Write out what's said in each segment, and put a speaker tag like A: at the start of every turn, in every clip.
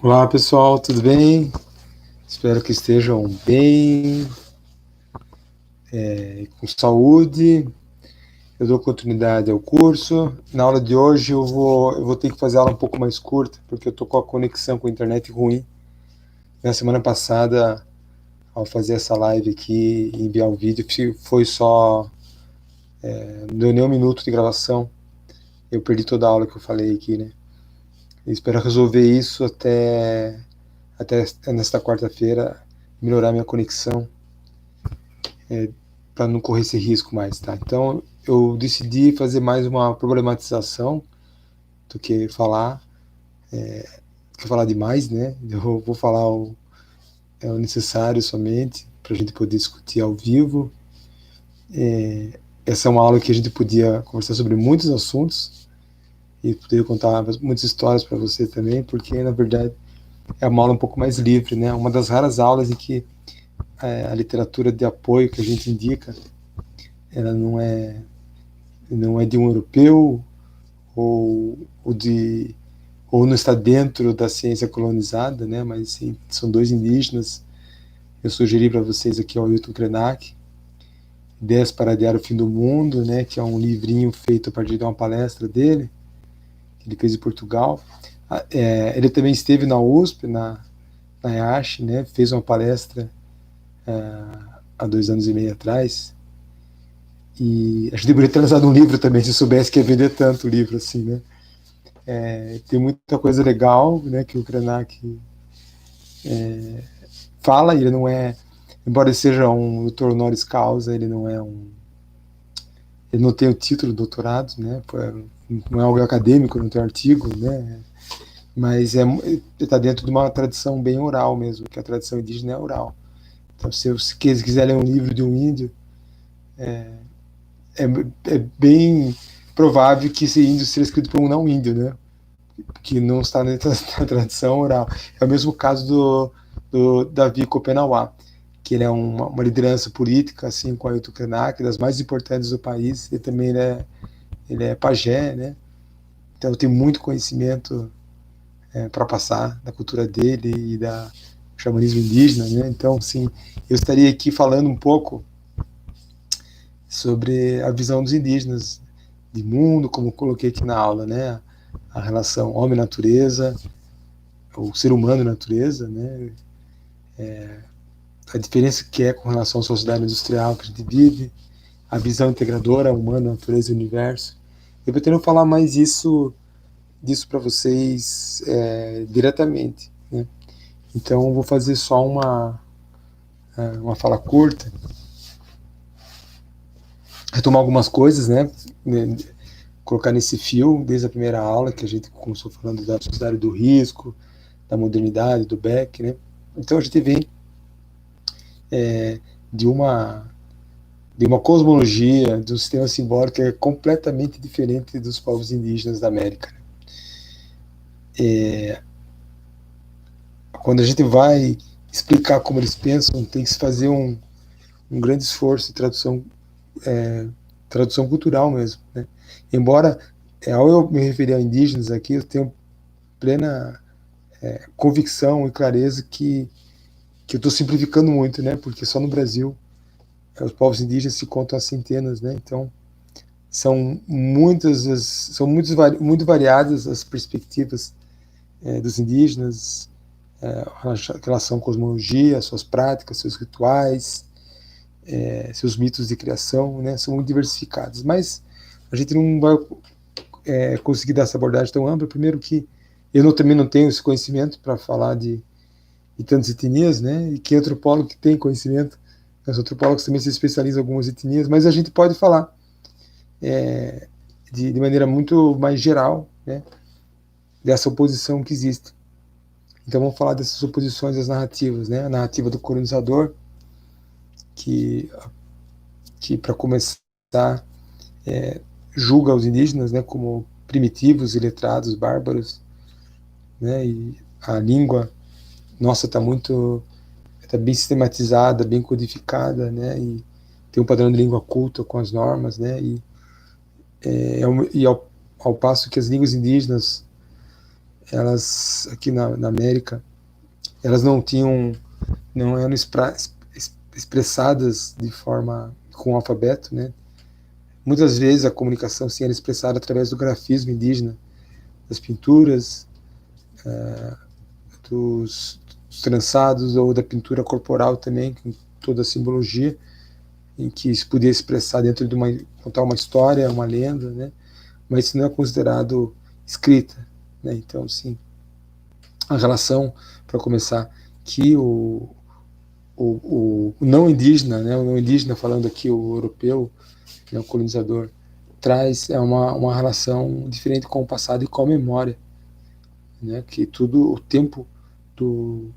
A: Olá pessoal, tudo bem? Espero que estejam bem, com saúde. Eu dou continuidade ao curso. Na aula de hoje eu vou ter que fazer a aula um pouco mais curta, porque eu estou com a conexão com a internet ruim. Na semana passada, ao fazer essa live aqui e enviar o vídeo, foi só, não deu nem um minuto de gravação. Eu perdi toda a aula que eu falei aqui, né? Eu espero resolver isso até nesta quarta-feira, melhorar minha conexão para não correr esse risco mais, tá? Então eu decidi fazer mais uma problematização do que falar demais, né? Eu vou falar o necessário somente para a gente poder discutir ao vivo. Essa é uma aula que a gente podia conversar sobre muitos assuntos e poder contar muitas histórias para você também, porque na verdade é uma aula um pouco mais livre, né? Uma das raras aulas em que a literatura de apoio que a gente indica, ela não é de um europeu ou ou não está dentro da ciência colonizada, né? Mas sim, são dois indígenas. Eu sugeri para vocês aqui o Ailton Krenak, Ideias para Adiar o Fim do Mundo, né? Que é um livrinho feito a partir de uma palestra dele, que ele fez em Portugal. Ele também esteve na USP, na EASH, né? Fez uma palestra há 2 anos e meio atrás. E a gente deveria ter lançado um livro também, se soubesse que ia vender tanto o livro assim, né? Tem muita coisa legal, né, que o Krenak fala, e ele não é, embora ele seja um doutor honoris causa, ele não tem o título de doutorado, né, não é algo acadêmico, não tem artigo, né, mas está dentro de uma tradição bem oral mesmo, que a tradição indígena é oral. Então, se você quiser ler um livro de um índio, é, é bem provável que esse índio seja escrito por um não índio, né, que não está dentro da tradição oral. É o mesmo caso do Davi Kopenawa, que ele é uma liderança política, assim, com a Ailton Krenak, das mais importantes do país, e também ele é pajé, né? Então tem muito conhecimento para passar da cultura dele e da xamanismo indígena, né? Então, sim, eu estaria aqui falando um pouco sobre a visão dos indígenas de mundo, como coloquei aqui na aula, né? A relação homem-natureza, o ser humano e natureza, né? A diferença que é com relação à sociedade industrial que a gente vive, a visão integradora, humana, natureza e universo. Eu pretendo falar mais disso para vocês diretamente, né? Então, vou fazer só uma fala curta, retomar algumas coisas, né? Colocar nesse fio, desde a primeira aula, que a gente começou falando da sociedade do risco, da modernidade, do Beck, né? Então, a gente vem de uma cosmologia, de um sistema simbólico que é completamente diferente dos povos indígenas da América. Quando a gente vai explicar como eles pensam, tem que se fazer um grande esforço de tradução cultural mesmo, né? Embora, ao eu me referir a indígenas aqui, eu tenho plena convicção e clareza que eu estou simplificando muito, né? Porque só no Brasil os povos indígenas se contam a centenas, né? Então são muito variadas as perspectivas dos indígenas, a relação à cosmologia, suas práticas, seus rituais, seus mitos de criação, né? São muito diversificados. Mas a gente não vai conseguir dar essa abordagem tão ampla. Primeiro que também não tenho esse conhecimento para falar de tantas etnias, né? E que antropólogo que tem conhecimento, os antropólogos também se especializam em algumas etnias, mas a gente pode falar de maneira muito mais geral, né? Dessa oposição que existe. Então vamos falar dessas oposições às narrativas, né? A narrativa do colonizador, que, que para começar, julga os indígenas, né, como primitivos, iletrados, bárbaros, né? E a língua nossa está bem sistematizada, bem codificada, né? E tem um padrão de língua culta com as normas, né? E ao passo que as línguas indígenas elas aqui na América, elas não eram expressadas de forma com o alfabeto, né? Muitas vezes a comunicação sim era expressada através do grafismo indígena, das pinturas, dos trançados ou da pintura corporal também, com toda a simbologia, em que se podia expressar dentro de contar uma história, uma lenda, né? Mas isso não é considerado escrita, né? Então, sim, a relação, para começar, que o não indígena, né? O não indígena, falando aqui o europeu, né? O colonizador, traz uma relação diferente com o passado e com a memória, né? Que tudo, o tempo do,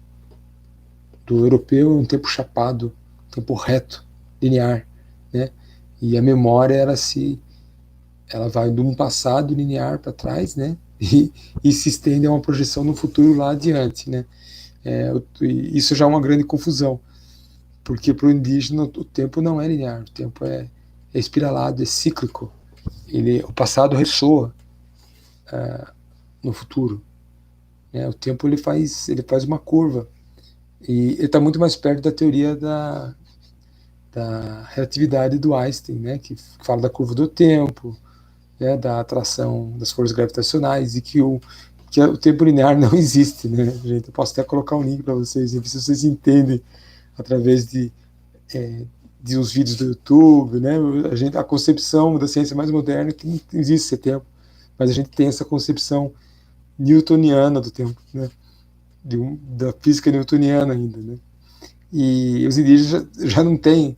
A: do europeu é um tempo chapado, um tempo reto, linear, né? E a memória, ela vai de um passado linear para trás, né? E se estende a uma projeção no futuro lá adiante, né? Isso já é uma grande confusão, porque para o indígena o tempo não é linear, o tempo é espiralado, é cíclico. O passado ressoa no futuro, né? O tempo ele faz uma curva e ele está muito mais perto da teoria da relatividade do Einstein, né? Que fala da curva do tempo, né? Da atração das forças gravitacionais e que o tempo linear não existe, né, gente? Eu posso até colocar um link para vocês, se vocês entendem através de uns vídeos do YouTube, né? A concepção da ciência mais moderna é que não existe esse tempo, mas a gente tem essa concepção newtoniana do tempo, né? Da física newtoniana ainda, né? E os indígenas já não têm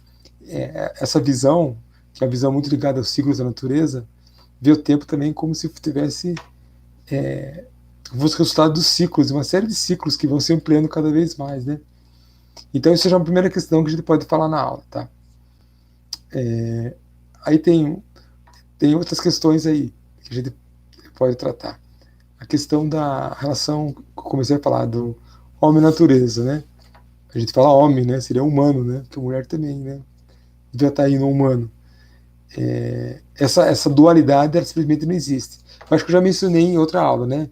A: essa visão, que é uma visão muito ligada aos ciclos da natureza, vê o tempo também como se tivesse fosse resultado dos ciclos, uma série de ciclos que vão se ampliando cada vez mais, né? Então, isso já é uma primeira questão que a gente pode falar na aula, tá? Aí tem outras questões aí que a gente pode tratar. A questão da relação, que eu comecei a falar, do homem-natureza, né? A gente fala homem, né? Seria humano, né? Porque mulher também, né? Devia estar aí no humano. Essa dualidade, ela simplesmente não existe. Eu acho que eu já mencionei em outra aula, né?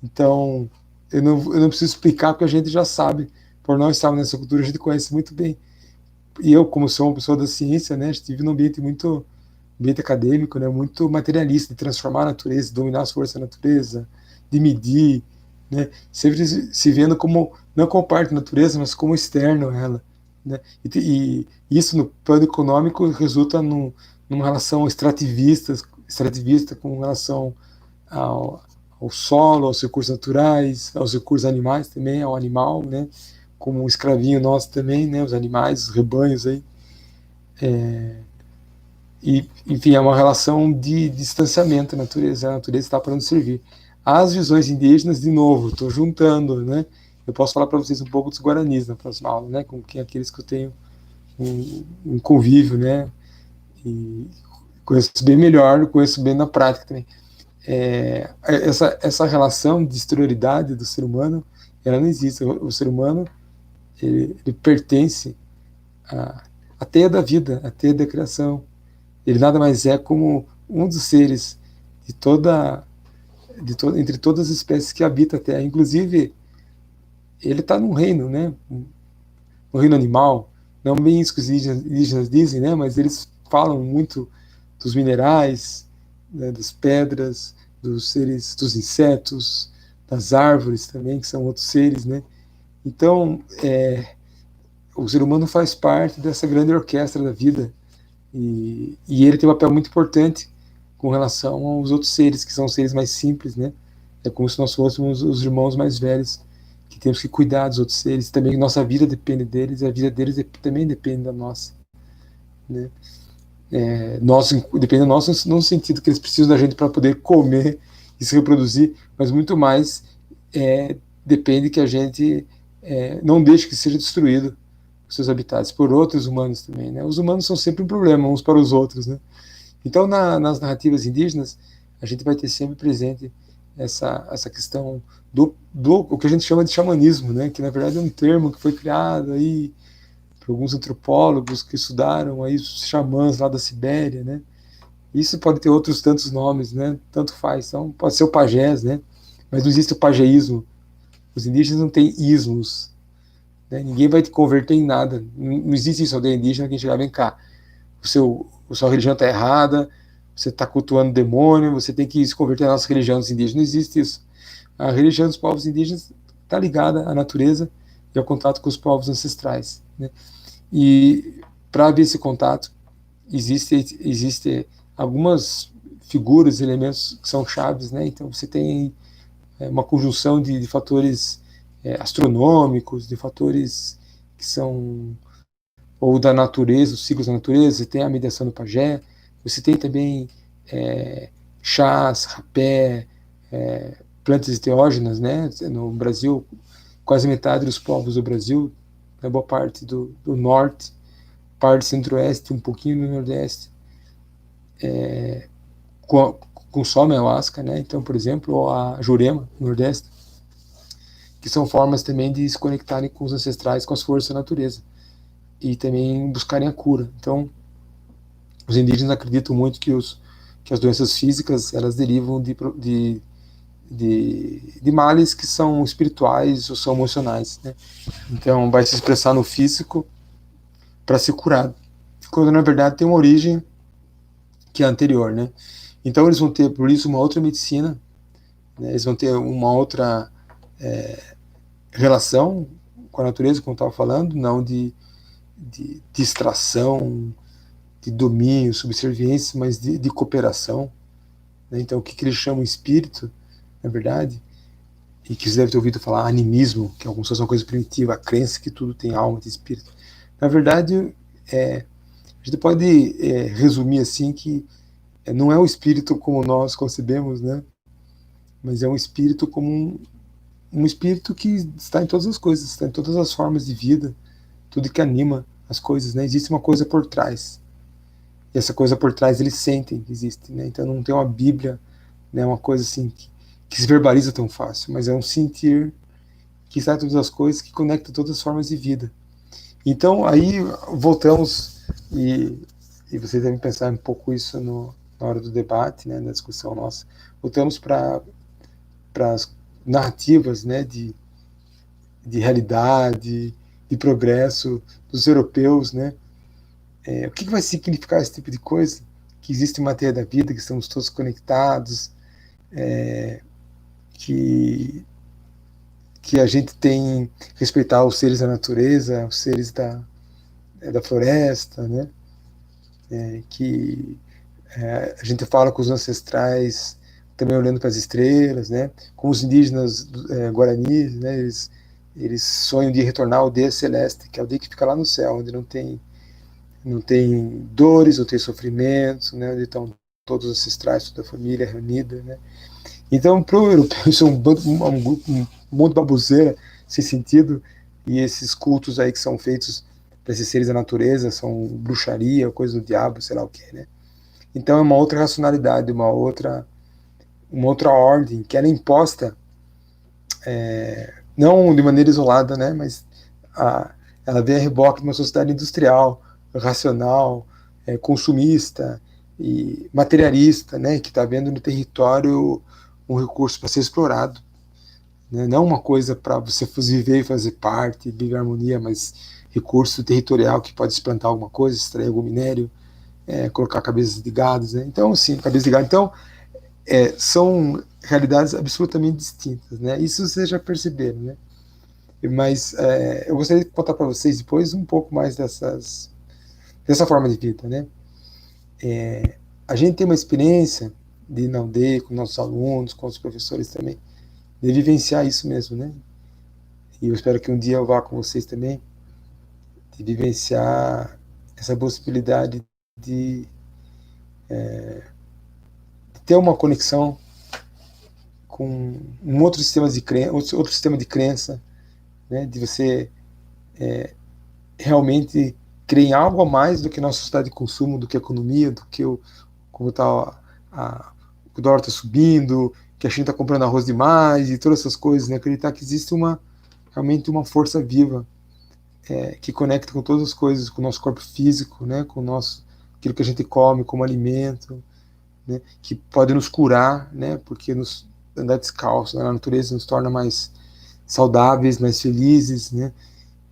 A: Então, eu não preciso explicar, porque a gente já sabe, por nós estarmos nessa cultura, a gente conhece muito bem. E eu, como sou uma pessoa da ciência, né, estive num ambiente acadêmico, né, muito materialista, de transformar a natureza, de dominar as forças da natureza, de medir, né, sempre se vendo como, não como parte da natureza, mas como externo a ela. Né, e isso, no plano econômico, resulta numa relação extrativista com relação ao solo, aos recursos naturais, aos recursos animais também, ao animal, né? Como um escravinho nosso também, né? Os animais, os rebanhos aí. Enfim, é uma relação de distanciamento da natureza. A natureza está para nos servir. As visões indígenas, de novo, estou juntando, né? Eu posso falar para vocês um pouco dos guaranis na próxima aula, né? Com aqueles que eu tenho um convívio, né? E conheço bem melhor, conheço bem na prática também. Essa relação de exterioridade do ser humano, ela não existe. O ser humano, ele pertence à teia da vida, à teia da criação. Ele nada mais é como um dos seres entre todas as espécies que habitam a Terra. Inclusive, ele está num reino, né? No reino animal. Não bem isso que os indígenas dizem, né? Mas eles falam muito dos minerais, né? Das pedras, dos seres, dos insetos, das árvores também, que são outros seres, né? Então, o ser humano faz parte dessa grande orquestra da vida e ele tem um papel muito importante com relação aos outros seres, que são seres mais simples, né? É como se nós fôssemos os irmãos mais velhos, que temos que cuidar dos outros seres, também nossa vida depende deles, e a vida deles também depende da nossa, né? Depende do nosso no sentido que eles precisam da gente para poder comer e se reproduzir, mas muito mais depende que a gente não deixe que seja destruído os seus habitats por outros humanos também, né? Os humanos são sempre um problema uns para os outros, né? Então, nas narrativas indígenas, a gente vai ter sempre presente essa questão do o que a gente chama de xamanismo, né? Que na verdade é um termo que foi criado aí por alguns antropólogos que estudaram aí os xamãs lá da Sibéria, né? Isso pode ter outros tantos nomes, né? Tanto faz. Então, pode ser o pajés, né? mas não existe o pajeísmo. Os indígenas não têm ismos, né? Ninguém vai te converter em nada. Não existe isso, aldeia indígena, que chegar, vem cá, a sua religião está errada, você está cultuando demônio, você tem que se converter à nossa religião dos indígenas. Não existe isso. A religião dos povos indígenas está ligada à natureza e ao contato com os povos ancestrais, né? E para haver esse contato, existe algumas figuras, elementos que são chaves, né? Então você tem uma conjunção de fatores astronômicos, de fatores que são ou da natureza, os ciclos da natureza, você tem a mediação do pajé, você tem também chás, rapé, plantas enteógenas, né? No Brasil, quase metade dos povos do Brasil, na boa parte do norte, parte centro-oeste, um pouquinho do nordeste, consome ayahuasca, né? Então, por exemplo, a jurema, no nordeste, que são formas também de se conectarem com os ancestrais, com as forças da natureza, e também buscarem a cura. Então, os indígenas acreditam muito que as doenças físicas, elas derivam de males que são espirituais ou são emocionais, né? Então, vai se expressar no físico para ser curado, quando na verdade tem uma origem que é anterior, né? Então, eles vão ter, por isso, uma outra medicina, né? Eles vão ter uma outra relação com a natureza, como eu estava falando, não de distração, de domínio, subserviência, mas de cooperação, né? Então, o que eles chamam de espírito, na verdade, e que você deve ter ouvido falar animismo, que é como se fosse uma coisa primitiva, a crença que tudo tem alma, tem espírito. Na verdade, a gente pode resumir assim que não é um espírito como nós concebemos, né? Mas é um espírito como um espírito que está em todas as coisas, está em todas as formas de vida, tudo que anima as coisas, né? Existe uma coisa por trás. E essa coisa por trás eles sentem que existe, né? Então não tem uma Bíblia, né? Uma coisa assim que se verbaliza tão fácil, mas é um sentir que está em todas as coisas, que conecta todas as formas de vida. Então aí voltamos e vocês devem pensar um pouco isso na hora do debate, né? Na discussão nossa. Voltamos para as narrativas, né? De realidade, de progresso dos europeus, né? O que vai significar esse tipo de coisa? Que existe matéria da vida, que estamos todos conectados, que a gente tem que respeitar os seres da natureza, os seres da floresta, né? Que a gente fala com os ancestrais também olhando para as estrelas, né? Com os indígenas guaranis, né? Eles sonham de retornar à aldeia celeste, que é a aldeia que fica lá no céu, onde não tem dores, não tem sofrimentos, né? Onde estão todos os ancestrais, toda a família reunida, né? Então, para o europeu, isso é um monte de baboseira, sem sentido, e esses cultos aí que são feitos para esses seres da natureza são bruxaria, coisa do diabo, sei lá o que, né? Então é uma outra racionalidade, uma outra ordem, que ela é imposta, não de maneira isolada, né? Mas ela vem a reboque de uma sociedade industrial, racional, consumista e materialista, né? Que está vendo no território um recurso para ser explorado, né? Não uma coisa para você viver e fazer parte, viver em harmonia, mas recurso territorial que pode plantar alguma coisa, extrair algum minério, colocar cabeças de gados, né? Então, sim, cabeças de gado. Então, são realidades absolutamente distintas, né? Isso vocês já perceberam, né? Mas eu gostaria de contar para vocês depois um pouco mais dessa forma de vida, né? A gente tem uma experiência de na aldeia, com nossos alunos, com os professores também, de vivenciar isso mesmo, né? E eu espero que um dia eu vá com vocês também, de vivenciar essa possibilidade de ter uma conexão com um outro sistema de crença, outro sistema de crença, né? De você realmente crer em algo a mais do que a nossa sociedade de consumo, do que a economia, do que como está o dólar está subindo, que a China está comprando arroz demais e todas essas coisas, né? Acreditar que existe realmente uma força viva que conecta com todas as coisas, com o nosso corpo físico, né? Com aquilo que a gente come como alimento, né? Que pode nos curar, né? Porque nos andar descalço, né? A natureza nos torna mais saudáveis, mais felizes, né?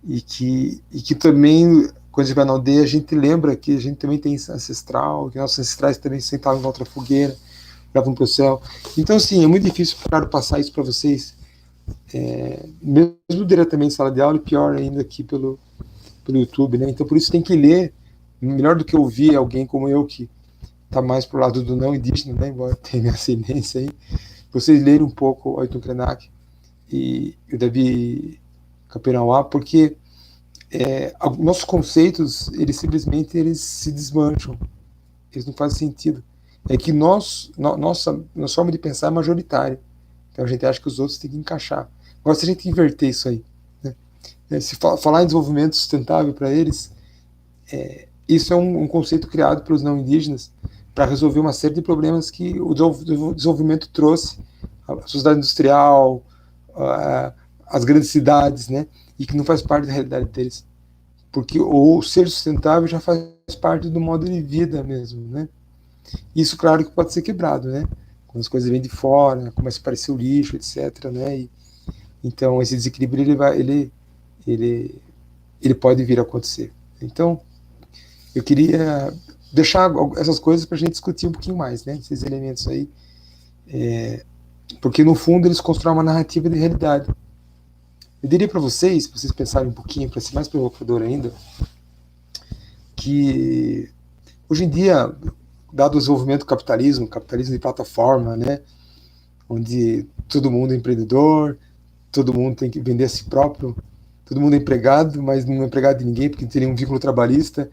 A: E que também, quando a gente vai na aldeia, a gente lembra que a gente também tem ancestral, que nossos ancestrais também sentavam em volta da fogueira, olhavam para o céu. Então, sim, é muito difícil, claro, passar isso para vocês, mesmo diretamente em sala de aula, e pior ainda aqui pelo YouTube, né? Então, por isso tem que ler, melhor do que ouvir alguém como eu, que está mais pro lado do não indígena, né? Embora tenha minha ascendência aí, vocês lerem um pouco o Ayrton Krenak e o Davi Capeirauá, porque nossos conceitos, eles se desmancham, eles não fazem sentido. É que nossa forma de pensar é majoritária. Então a gente acha que os outros têm que encaixar. Agora, se a gente inverter isso aí, né? Se falar em desenvolvimento sustentável para eles, isso é um conceito criado pelos não indígenas para resolver uma série de problemas que o desenvolvimento trouxe, a sociedade industrial, as grandes cidades, né? E que não faz parte da realidade deles. Porque o ser sustentável já faz parte do modo de vida mesmo, né? Isso, claro, que pode ser quebrado, né? Quando as coisas vêm de fora, começa a aparecer o lixo, etc., né? Então, esse desequilíbrio, ele pode vir a acontecer. Então, eu queria deixar essas coisas para a gente discutir um pouquinho mais, né? Esses elementos aí. Porque, no fundo, eles constroem uma narrativa de realidade. Eu diria para vocês pensarem um pouquinho, para ser mais provocador ainda, que hoje em dia, dado o desenvolvimento do capitalismo de plataforma, né, onde todo mundo é empreendedor, todo mundo tem que vender a si próprio, todo mundo é empregado, mas não é empregado de ninguém, porque não tem nenhum vínculo trabalhista,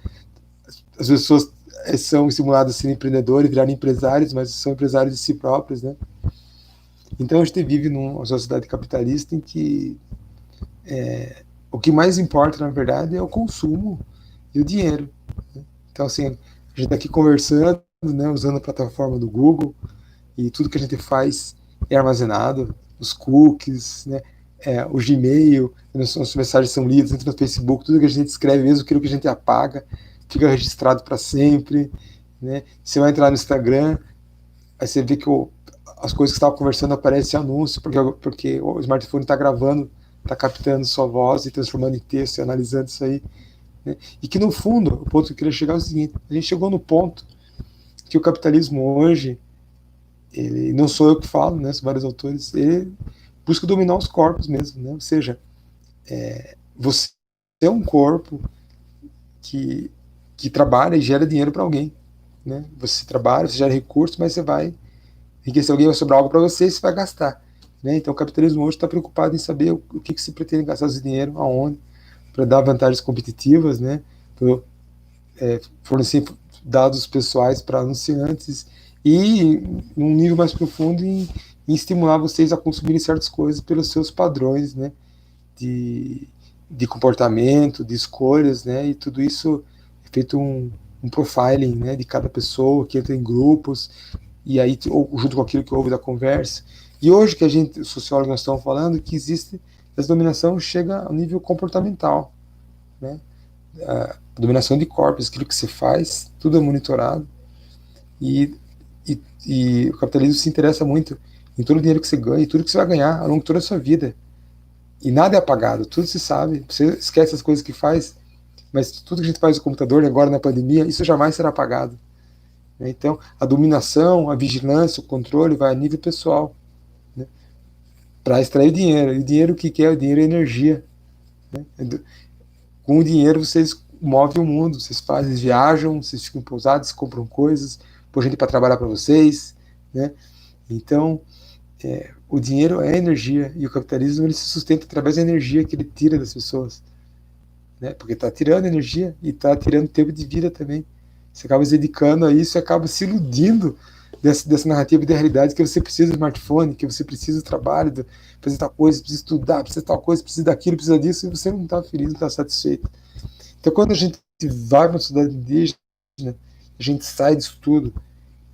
A: as pessoas são estimuladas a serem empreendedores, virarem empresários, mas são empresários de si próprios, né? Então a gente vive numa sociedade capitalista em que o que mais importa, na verdade, é o consumo e o dinheiro. Então, assim, a gente está aqui conversando, né, usando a plataforma do Google, e tudo que a gente faz é armazenado, os cookies, né, o Gmail, nossas mensagens são lidas, entra no Facebook, tudo que a gente escreve, mesmo aquilo que a gente apaga, fica registrado para sempre, né? Você vai entrar no Instagram, aí você vê que as coisas que você estava conversando aparecem anúncio, porque o smartphone está gravando, está captando sua voz e transformando em texto e analisando isso aí, né? E que, no fundo, o ponto que eu queria chegar é o seguinte: a gente chegou no ponto que o capitalismo hoje, ele, não sou eu que falo, né, são vários autores, ele busca dominar os corpos mesmo, né? Ou seja, você é um corpo que trabalha e gera dinheiro para alguém, né? Você trabalha, você gera recursos, mas você vai enriquecer alguém, vai sobrar algo para você e você vai gastar, né? Então o capitalismo hoje está preocupado em saber o que se pretende gastar esse dinheiro, aonde, para dar vantagens competitivas, né? Fornecer dados pessoais para anunciantes e, num nível mais profundo, em estimular vocês a consumirem certas coisas pelos seus padrões, né? De comportamento, de escolhas, né? E tudo isso é feito um profiling, né, de cada pessoa, que entra em grupos, e aí, ou junto com aquilo que houve da conversa. E hoje que a gente, os sociólogos, nós estamos falando que existe, essa dominação chega ao nível comportamental, né? A dominação de corpos, aquilo que se faz, tudo é monitorado, e o capitalismo se interessa muito em todo o dinheiro que você ganha e tudo que você vai ganhar ao longo de toda a sua vida. E nada é apagado, tudo se sabe, você esquece as coisas que faz, mas tudo que a gente faz no computador, agora na pandemia, isso jamais será apagado. Então, a dominação, a vigilância, o controle vai a nível pessoal, né, para extrair dinheiro. E o dinheiro, o que é? O dinheiro é energia. Né? Com o dinheiro vocês movem o mundo, vocês fazem, viajam, vocês ficam pousados, compram coisas, põe gente para trabalhar para vocês, né? Então, o dinheiro é energia, e o capitalismo, ele se sustenta através da energia que ele tira das pessoas, né? Porque está tirando energia e está tirando tempo de vida também. Você acaba se dedicando a isso e acaba se iludindo dessa narrativa de realidade, que você precisa do smartphone, que você precisa do trabalho, fazer tal coisa, precisa estudar, precisa tal coisa, precisa daquilo, precisa disso, e você não está feliz, não está satisfeito. Então, quando a gente vai para uma sociedade indígena, a gente sai disso tudo,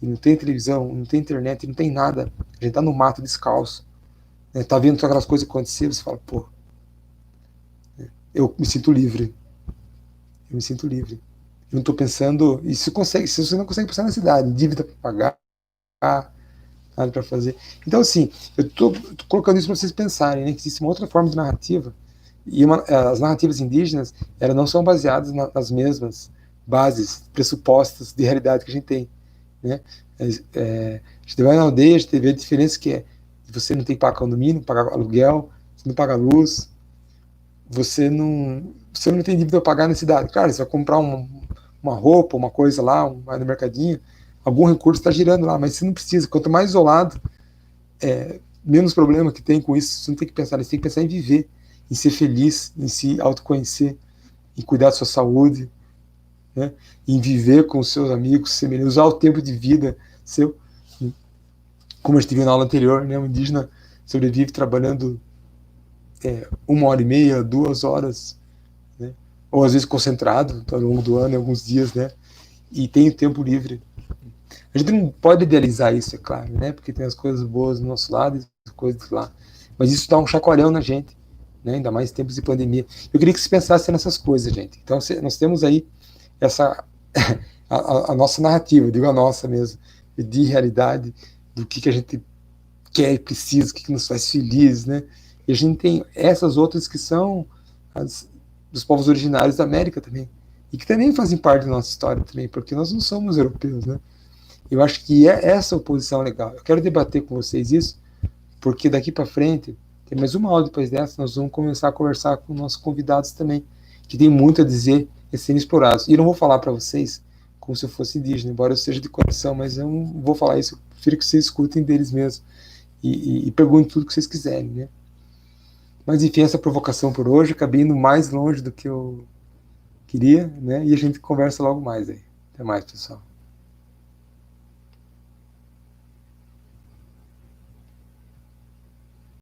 A: e não tem televisão, não tem internet, não tem nada, a gente está no mato descalço, né? Tá vendo aquelas coisas acontecer, você fala, pô, eu me sinto livre, eu me sinto livre. Eu não estou pensando, e se você não consegue pensar na cidade, em dívida para pagar, nada para fazer. Então, assim, eu tô colocando isso para vocês pensarem, né, que existe uma outra forma de narrativa, e as narrativas indígenas, elas não são baseadas nas mesmas bases, pressupostos de realidade que a gente tem, né? A gente vai na aldeia, a gente vê a diferença que é, você não tem que pagar condomínio, pagar aluguel, você não paga luz, você não tem dívida a pagar na cidade. Claro, você vai comprar uma roupa, uma coisa lá, vai no mercadinho, algum recurso está girando lá, mas você não precisa. Quanto mais isolado, menos problema que tem com isso. Você não tem que pensar nisso, você tem que pensar em viver, em ser feliz, em se autoconhecer, em cuidar da sua saúde, né? Em viver com os seus amigos, usar o tempo de vida seu. Como a gente viu na aula anterior, né? O indígena sobrevive trabalhando 1h30, 2 horas, né? Ou às vezes concentrado ao longo do ano, em alguns dias, né? E tem o tempo livre. A gente não pode idealizar isso, é claro, né? Porque tem as coisas boas do nosso lado e as coisas lá. Mas isso dá um chacoalhão na gente, né? Ainda mais em tempos de pandemia. Eu queria que você pensasse nessas coisas, gente. Então, nós temos aí essa a nossa narrativa, digo a nossa mesmo, de realidade, do que a gente quer e precisa, o que nos faz feliz, né? E a gente tem essas outras que são dos povos originários da América também, e que também fazem parte da nossa história também, porque nós não somos europeus, né? Eu acho que é essa oposição legal. Eu quero debater com vocês isso, porque daqui para frente, tem mais uma aula depois dessa, nós vamos começar a conversar com nossos convidados também, que tem muito a dizer e serem explorados. E eu não vou falar para vocês como se eu fosse indígena, embora eu seja de coração, mas eu não vou falar isso, eu prefiro que vocês escutem deles mesmos e perguntem tudo que vocês quiserem, né? Mas enfim, essa provocação por hoje, acabei indo mais longe do que eu queria, né? E a gente conversa logo mais aí. Até mais, pessoal.